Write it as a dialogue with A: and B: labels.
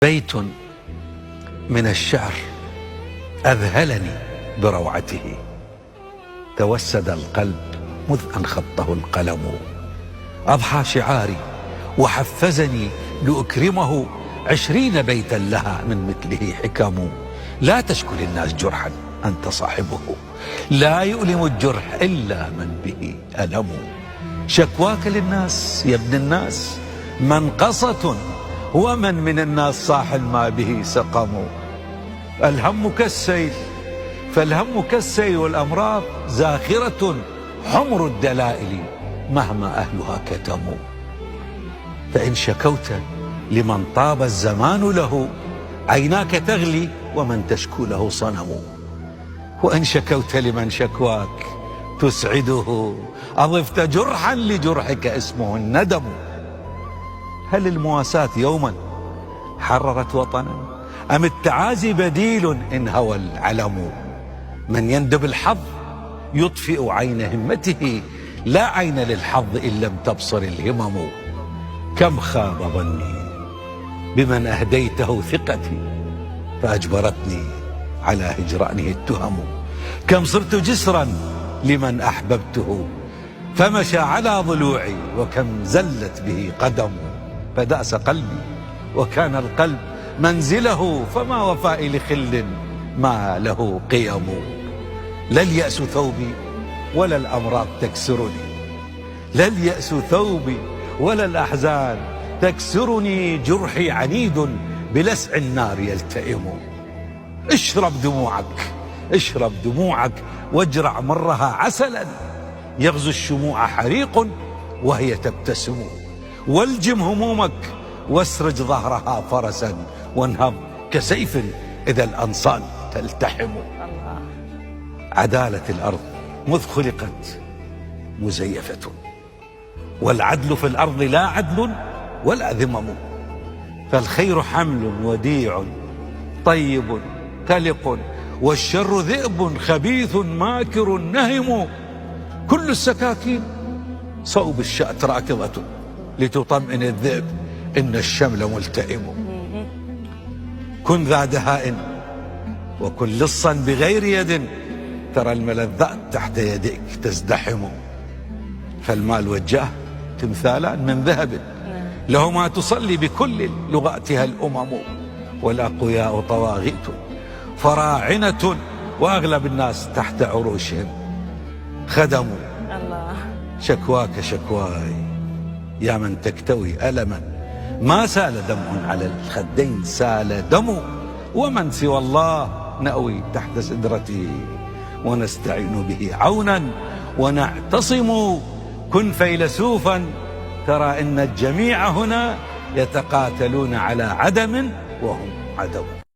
A: بيت من الشعر أذهلني بروعته، توسد القلب مذ أن خطه القلم، أضحى شعاري وحفزني لأكرمه 20 بيتا لها من مثله حكم. لا تشكو للناس جرحا أنت صاحبه، لا يؤلم الجرح إلا من به ألم. شكواك للناس يا ابن الناس منقصة، ومن من الناس صاح ما به سقم. الهم كالسيل فالهم كالسيل، والأمراض زاخرة حمر الدلائل مهما أهلها كتموا. فإن شكوت لمن طاب الزمان له، عيناك تغلي ومن تشكو له صنم. وإن شكوت لمن شكواك تسعده، أضفت جرحا لجرحك اسمه الندم. هل المواساة يوما حررت وطنا، أم التعازي بديل إن هوى العلم؟ من يندب الحظ يطفئ عين همته، لا عين للحظ إن لم تبصر الهمم. كم خاب ظني بمن أهديته ثقتي، فأجبرتني على هجرانه التهم. كم صرت جسرا لمن أحببته، فمشى على ضلوعي، وكم زلت به قدم. فدأس قلبي وكان القلب منزله، فما وفائي لخل ما له قيم. لا اليأس ثوبي ولا الأمراض تكسرني، لا اليأس ثوبي ولا الأحزان تكسرني. جرحي عنيد بلسع النار يلتئم. اشرب دموعك اشرب دموعك واجرع مرها عسلا، يغزو الشموع حريق وهي تبتسم. والجم همومك واسرج ظهرها فرسا، وانهض كسيف إذا الأنصال تلتحم. عدالة الأرض مذ خلقت مزيفة، والعدل في الأرض لا عدل ولا ذمم. فالخير حمل وديع طيب تلق، والشر ذئب خبيث ماكر نهم. كل السكاكين صوب الشأت راكضة، لتطمئن الذئب إن الشمل ملتئم. كن ذا دهاء وكن لصا بغير يد، ترى الملذات تحت يديك تزدحم. فالمال والجاه تمثالان من ذهب، لهما تصلي بكل لغاتها الأمم. والأقوياء طواغيت فراعنة، وأغلب الناس تحت عروشهم خدموا. شكواك شكواي يا من تكتوي ألما، ما سال دمع على الخدين سال دم. ومن سوى الله نأوي تحت سدرته، ونستعين به عونا ونعتصم. كن فيلسوفا ترى إن الجميع هنا يتقاتلون على عدم وهم عدم.